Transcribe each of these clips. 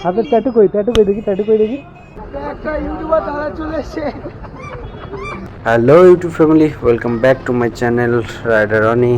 হাতের ট্যাটু কই দেখি একটা ইউটিউবার দাদা চলে এসেছে। Hello YouTube family, welcome back to my channel rider Rony.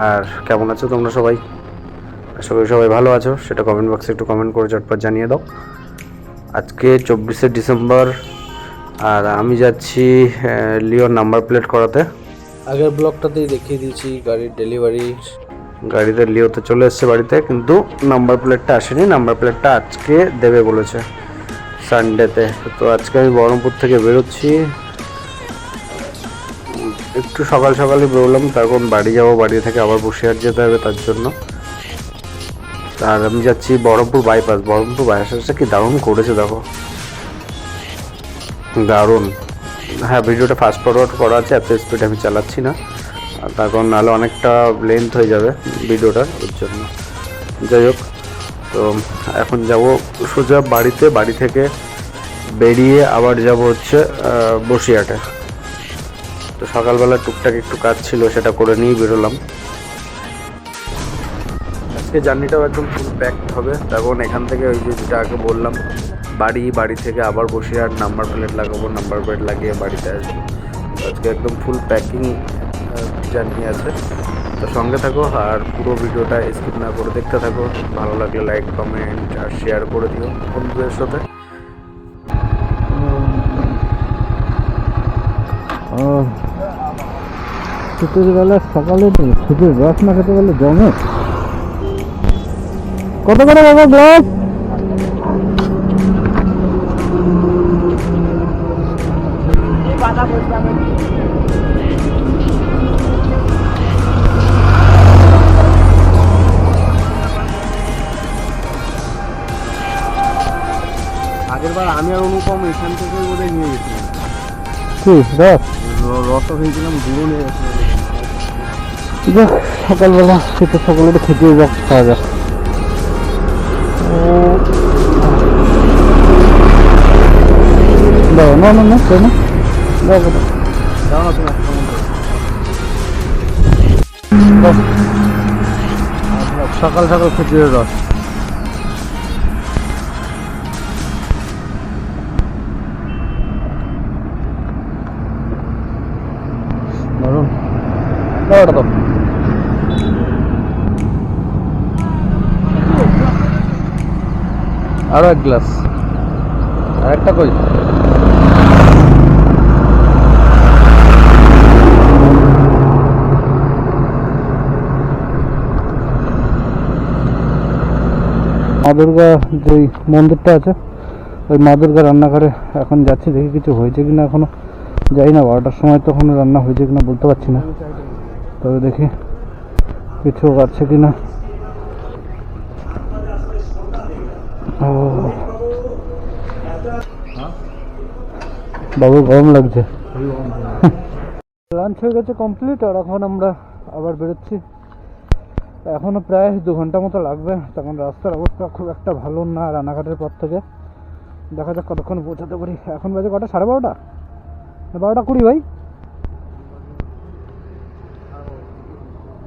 আর কেমন আছো তোমরা সবাই? আশা করি সবাই ভালো আছো। সেটা কমেন্ট বক্সে একটু কমেন্ট করে চটপট জানিয়ে দাও। আজকে 24শে ডিসেম্বর আর আমি যাচ্ছি লিওর নাম্বার প্লেট করাতে। আগের ব্লগটাতেই দেখিয়ে দিয়েছি গাড়ির ডেলিভারি। গাড়িতে লিওতে চলে এসছে বাড়িতে, কিন্তু নাম্বার প্লেটটা আসেনি। নাম্বার প্লেটটা আজকে দেবে বলেছে, সানডেতে। তো আজকে আমি বহরমপুর থেকে বেরোচ্ছি, একটু সকাল সকালই বেরোলাম, তখন বাড়ি যাবো। বাড়ি থেকে আবার বসিরহাট যেতে হবে তার জন্য। আর আমি যাচ্ছি বহরমপুর বাইপাস। বহরমপুর বাইপাসটা কি দারুণ করেছে দেখো, দারুণ। হ্যাঁ, ভিডিওটা ফাস্ট ফরওয়ার্ড করা আছে, এত স্পিড আমি চালাচ্ছি না, তার কারণ নাহলে অনেকটা লেন্থ হয়ে যাবে ভিডিওটার, ওর জন্য। যাই হোক, তো এখন যাব সোজা বাড়িতে। বাড়ি থেকে বেরিয়ে আবার যাব হচ্ছে বসিরহাটে। তো সকালবেলা টুকটাক একটু কাজ ছিল, সেটা করে নিয়েই বেরোলাম। আজকে জার্নিটাও একদম ফুল প্যাকড হবে। তখন এখান থেকে ওই যেটা আগে বললাম, বাড়ি থেকে আবার বসিরহাট নাম্বার প্লেট লাগাবো, নাম্বার প্লেট লাগিয়ে বাড়িতে আসবো। আজকে একদম ফুল প্যাকিং জার্নি আছে। তো সঙ্গে থাকো আর পুরো ভিডিওটা স্কিপ না করে দেখতে থাকো। ভালো লাগলে লাইক, কমেন্ট আর শেয়ার করে দিও বন্ধুদের সাথে। শীতের বেলা সকালে শীতের রস না খেতে পারলে জমে। কত করে বাবা গ্লাস? আগের বার আমি আর অনুপম এখান থেকে বোধহয় নিয়ে গেছিলাম। কি রস খেয়েছিলাম, গুঁড়ো নিয়ে গেছিলাম। সকালবেলা শীতের সকালে খেতে যাক, খাওয়া যাক। সকাল সকাল খেজুরের রস। তো আরো এক গ্লাস, আর একটা কই? মা দুর্গা যে মন্দিরটা আছে, ওই মা দুর্গা রান্নাঘরে এখন যাচ্ছি। দেখি কিছু হয়েছে কিনা, এখনো যাই না। 12টার সময় তখন রান্না হয়েছে কিনা বলতে পারছি না, তবে দেখি কিছু আছে কিনা। বাবু গরম লাগছে। লাঞ্চ হয়ে গেছে কমপ্লিট, আর এখন আমরা আবার বেরোচ্ছি। এখনো প্রায় 2 ঘন্টা মতো লাগবে। তখন রাস্তার অবস্থা খুব একটা ভালো না রানাঘাটের পর থেকে। দেখা যাক কতক্ষণ পৌঁছাতে পারি। এখন বাজে কটা? 12:30, 12:20 ভাই,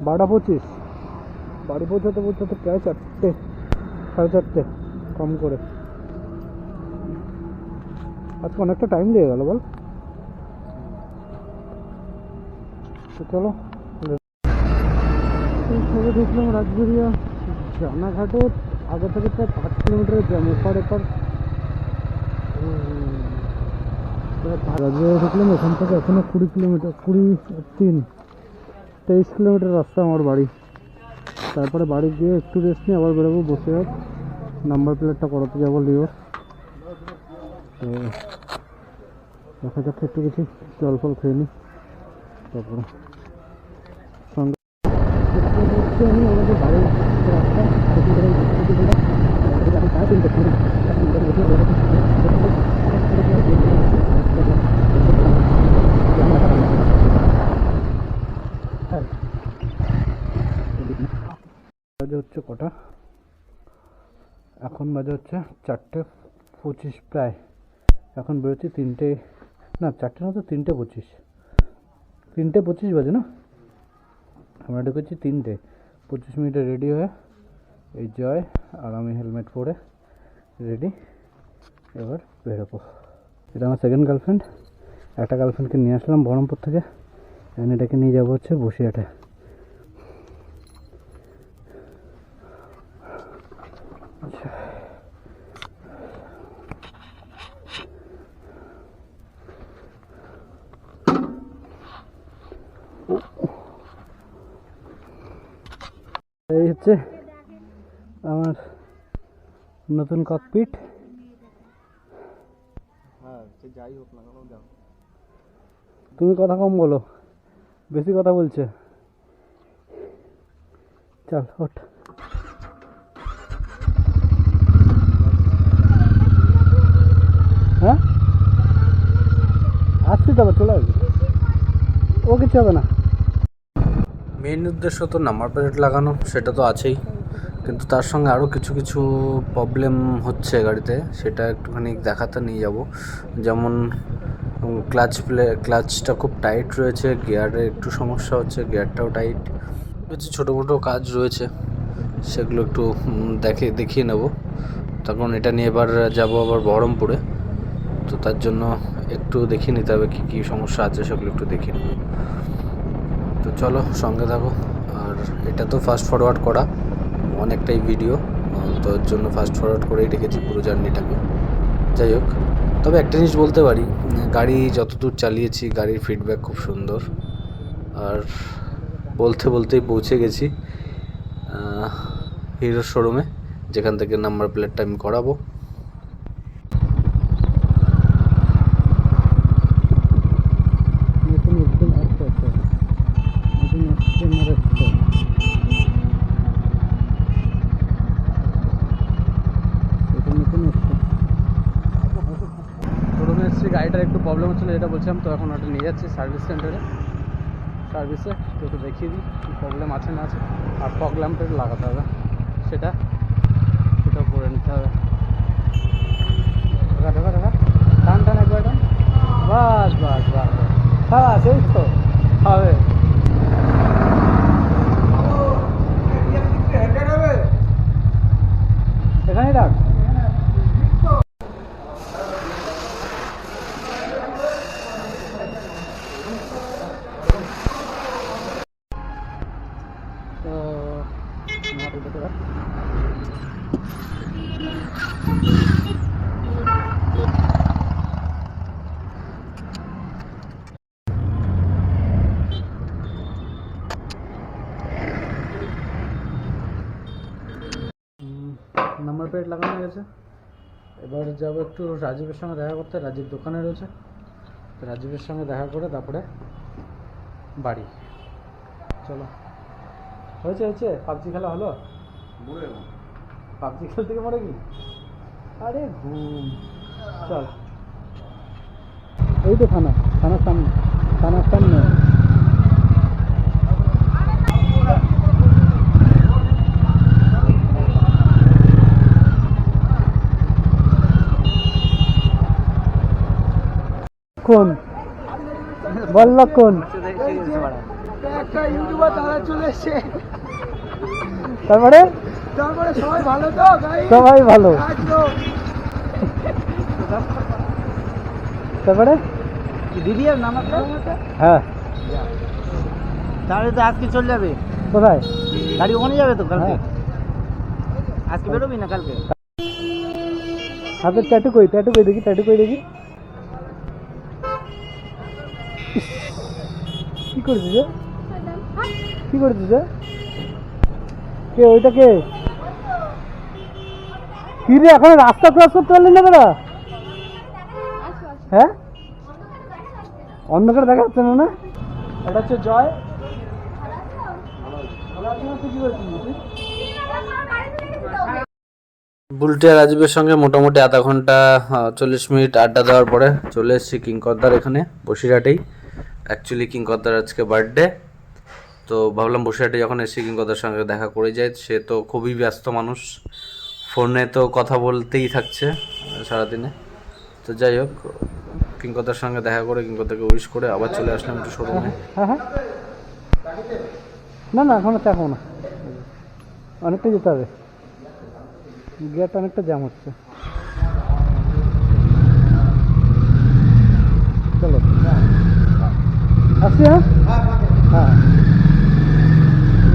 12:25। বাড়ি পৌঁছাতে প্রায় 4টে, 4:30 কম করে। আজকে অনেকটা টাইম দিয়ে গেল বল। তো চলো, দেখলাম রাজবেরিয়া রানাঘাটে আগে থেকে প্রায় 5 কিলোমিটারের জ্যাম। এপার রাজবেরিয়া ঢুকলাম, এখান থেকে এখনো 20 কিলোমিটার, 23 কিলোমিটার রাস্তা আমার বাড়ি। তারপরে বাড়ি গিয়ে একটু রেস্ট নিয়ে আবার বেরোবো বসিরহাট, নাম্বার প্লেটটা করাতে যাবো লিওর। তো দেখা যাচ্ছে, একটু কিছু জল ফল খেয়ে নিই, তারপরে সঙ্গে আমি আমাদের বাড়ির রাস্তা বাজে হচ্ছে কটা? এখন বাজে হচ্ছে 4:25 প্রায়। এখন বেরোচ্ছি 3টে, না 4টে না, তো 3:25, 3:25 বাজে না। আমরা ঢুকেছি 3:25 রেডি হয়ে। এই জয় আর আমি হেলমেট পরে রেডি, এবার বেরোবো। এটা আমার সেকেন্ড গার্লফ্রেন্ড। একটা গার্লফ্রেন্ডকে নিয়ে আসলাম বহরমপুর থেকে, এখন এটাকে নিয়ে যাবো হচ্ছে বসিরহাটে। আচ্ছা, এই হচ্ছে আমার নতুন ককপিট। হ্যাঁ, যাই হোক না কেন, যাও তুমি কথা কম বলো, বেশি কথা বলছে। চল ওঠ। হ্যাঁ আসছি, তবে চলে আসবে, ও কিছু হবে না। মেইন উদ্দেশ্য তো নাম্বার প্লেট লাগানো, সেটা তো আছেই, কিন্তু তার সঙ্গে আরও কিছু কিছু প্রবলেম হচ্ছে গাড়িতে, সেটা একটুখানি দেখাতে নিয়ে যাব। যেমন ক্লাচটা খুব টাইট রয়েছে, গিয়ারে একটু সমস্যা হচ্ছে, গিয়ারটাও টাইট কিছু ছোটো মোটো কাজ রয়েছে, সেগুলো একটু দেখিয়ে নেব। তখন এটা নিয়ে এবার যাব আবার বহরমপুরে, তো তার জন্য একটু দেখিয়ে নিতে হবে কী কী সমস্যা আছে, সেগুলো একটু দেখিয়ে নেব। তো চলো সঙ্গে থাকো। আর এটা তো ফাস্ট ফরওয়ার্ড করা অনেকটাই ভিডিও, তো এর জন্য ফাস্ট ফরওয়ার্ড করেই রেখেছি পুরো জার্নিটাকে। যাই হোক, তবে একটা জিনিস বলতে পারি, গাড়ি যতদূর চালিয়েছি গাড়ির ফিডব্যাক খুব সুন্দর। আর বলতেই পৌঁছে গেছি হিরোর শোরুমে, যেখান থেকে নাম্বার প্লেটটা আমি করাবো। শোরুমে এসেছি, গাড়িটার একটু প্রবলেম হচ্ছিলো, যেটা বলছিলাম, তো এখন ওটা নিয়ে যাচ্ছি সার্ভিস সেন্টারে, সার্ভিসে একটু দেখিয়ে দিই কী প্রবলেম আছে না আছে। আর ফগ ল্যাম্পটা একটু লাগাতে হবে, সেটা করে নিতে হবে। ঢোকা টান একবার টান, বাস বাস বাস বাস, হ্যাঁ সেই তো হবে। এখানেই রাখ। নাম্বার প্লেট লাগানো হয়ে গেছে, এবার যাবো একটু রাজীবের সঙ্গে দেখা করতে। রাজীব দোকানে রয়েছে, তো রাজীবের সঙ্গে দেখা করে তারপরে বাড়ি। চলো, হয়েছে পাবজি খেলা হলো, পাবজি খেলতে গিয়ে মরে গেলি? আরে ঘুম। চল, এই তো থানার সামনে। কোন বললো কোন একটা ইউটিউবার তারা চলে এসছে, তারপরে সবাই ভালো, তো সবাই ভালো। তারপরে দিদি আর নাম, হ্যাঁ তাহলে তো আজকে চলে যাবে। কোথায়? গাড়ি ওখানে যাবে তো কালকে। আজকে বেরোবি না কালকে? হাতের ট্যাটু কই দেখি, কি করছিস কে ওইটা কে? কি রে, এখন রাস্তা ক্রস করতে পারলি না তোরা? হ্যাঁ, অন্ধকার দেখা যাচ্ছে না। এটা হচ্ছে জয়। বুলটি আর রাজীবের সঙ্গে মোটামুটি আধা ঘন্টা 40 মিনিট আড্ডা দেওয়ার পরে চলে এসেছি কিংকর্দার এখানে বসিরহাটেই। অ্যাকচুয়ালি কিংকর্দার আজকে বার্থডে, তো ভাবলাম বসিরহাটে যখন এসেছি কিংকর্দার সঙ্গে দেখা করে যায়। সে তো খুবই ব্যস্ত মানুষ, ফোনে তো কথা বলতেই থাকছে সারাদিনে। তো যাই হোক, কিংকর্দার সঙ্গে দেখা করে কিংকর্দাকে উইশ করে আবার চলে আসলাম একটু শোরুমে। হ্যাঁ না এখনো চাকো না, অনেকটা যেতে হবে, গিয়ারটা অনেকটা জ্যাম হচ্ছে। চলো আসছি। হ্যাঁ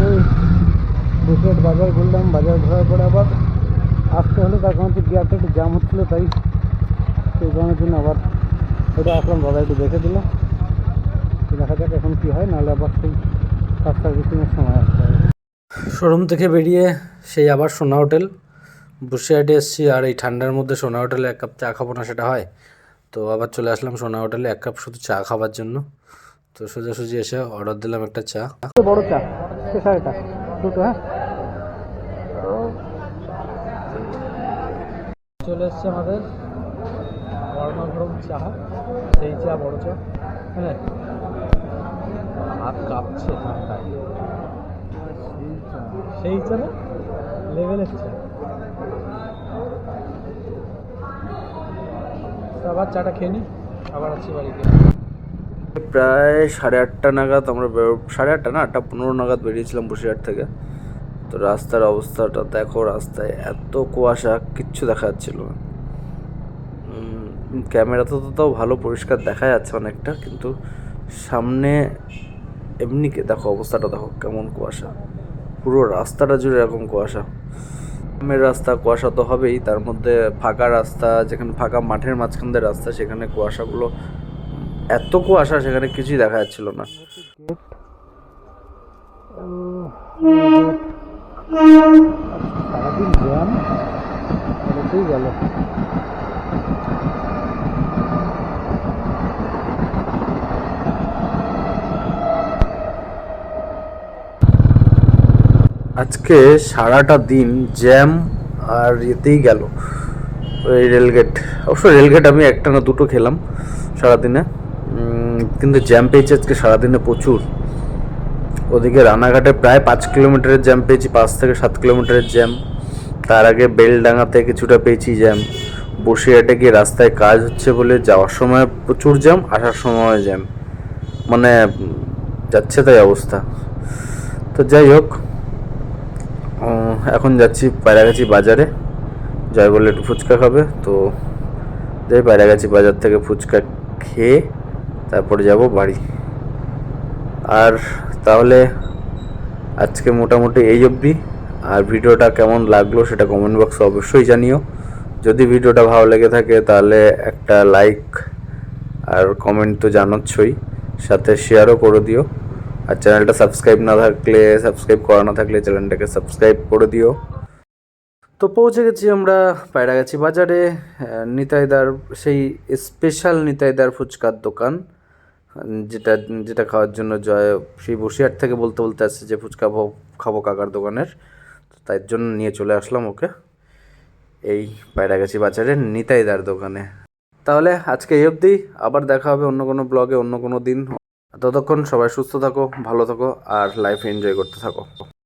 ওই বুকেট বাজার ঘুরলাম, বাজার ঘোরার পরে আবার আসতে হলো, তার কারণ হচ্ছে গিয়ারটা একটু জাম হচ্ছিলো, তাই সেই কারণের জন্য আবার ওটা আসলাম। দাদা একটু দেখে দিল, দেখা যাক এখন কী হয়, নাহলে আবার সেই কার সার্ভিসিংয়ের সময় আসতে হবে। শোরুম থেকে বেরিয়ে সেই আবার সোনা হোটেল বসিরহাটে এসেছি, আর এই ঠান্ডার মধ্যে সোনা হোটেলে এক কাপ চা খাবো না সেটা হয়? তো আবার চলে আসলাম সোনা হোটেলে এক কাপ শুধু চা খাবার জন্য। তো সোজাসুজি এসে অর্ডার দিলাম একটা চা, বড় চা স্পেশালটা দুটো। হ্যাঁ চলে এসছে আমাদের গরম গরম চা, সেই চা বড় চা। হ্যাঁ হাত কাঁপছে ঠান্ডায়, সেই চা না লেভেলের চা। আবার চাটা খেয়ে নিই, আবার আছি বাড়িতে। প্রায় 8:30 নাগাদ আমরা 8:30 না 8:15 নাগাদ বেরিয়েছিলাম বসিরহাট থেকে। তো রাস্তার অবস্থাটা দেখো, রাস্তায় এত কুয়াশা, কিচ্ছু দেখা যাচ্ছিল না। ক্যামেরাতে তো তাও ভালো পরিষ্কার দেখা যাচ্ছে অনেকটা, কিন্তু সামনে এমনি দেখো অবস্থাটা, দেখো কেমন কুয়াশা, পুরো রাস্তাটা জুড়ে এরকম কুয়াশা। গ্রামের রাস্তা কুয়াশা তো হবেই, তার মধ্যে ফাঁকা রাস্তা, যেখানে ফাঁকা মাঠের মাঝখান দিয়ে রাস্তা, সেখানে কুয়াশাগুলো এত কুয়াশা, সেখানে কিছুই দেখা যাচ্ছিল না। সারাদিন জ্যাম গেল। আজকে সারাটা দিন জ্যাম আর এতেই গেল। ওই রেলগেট, অবশ্য রেলগেট আমি একটা না দুটো খেলাম সারাদিনে, কিন্তু জ্যাম পেয়েছি আজকে সারাদিনে প্রচুর। ওদিকে রানাঘাটে প্রায় 5 কিলোমিটারের জ্যাম পেয়েছি, 5 থেকে 7 কিলোমিটারের জ্যাম। তার আগে বেলডাঙাতে কিছুটা পেয়েছি জ্যাম। বসিরহাটে গিয়ে রাস্তায় কাজ হচ্ছে বলে যাওয়ার সময় প্রচুর জ্যাম, আসার সময় জ্যাম, মানে যাচ্ছে তাই অবস্থা। তো যাই হোক, এখন যাচ্ছি পায়রাগাছি বাজারে, জয় বলে একটু ফুচকা খাবে। তো যাই পায়রাগাছি বাজার থেকে ফুচকা খেয়ে তারপরে যাব বাড়ি। আর তাহলে আজকে মোটামুটি এই অবধি। আর ভিডিওটা কেমন লাগলো সেটা কমেন্ট বক্সে অবশ্যই জানিও। যদি ভিডিওটা ভালো লেগে থাকে তাহলে একটা লাইক আর কমেন্ট তো জানাচ্ছই, সাথে শেয়ারও করে দিও। আর চ্যানেলটা সাবস্ক্রাইব করা না থাকলে চ্যানেলটাকে সাবস্ক্রাইব করে দিও। তো পৌঁছে গেছি আমরা পায়রাগাছি বাজারে, নিতাইদার সেই স্পেশাল নিতাইদার ফুচকার দোকান, যেটা যেটা খাওয়ার জন্য জয় সেই বসিরহাট থেকে বলতে বলতে আসছে যে ফুচকা খাবো কাকার দোকানের। তো তাই জন্য নিয়ে চলে আসলাম ওকে এই পায়রাগাছি বাজারের নিতাইদার দোকানে। তাহলে আজকে এই অবধি, আবার দেখা হবে অন্য কোনো ব্লগে অন্য কোনো দিন। ততক্ষণ সবাই সুস্থ থাকো, ভালো থাকো, আর লাইফ এনজয় করতে থাকো।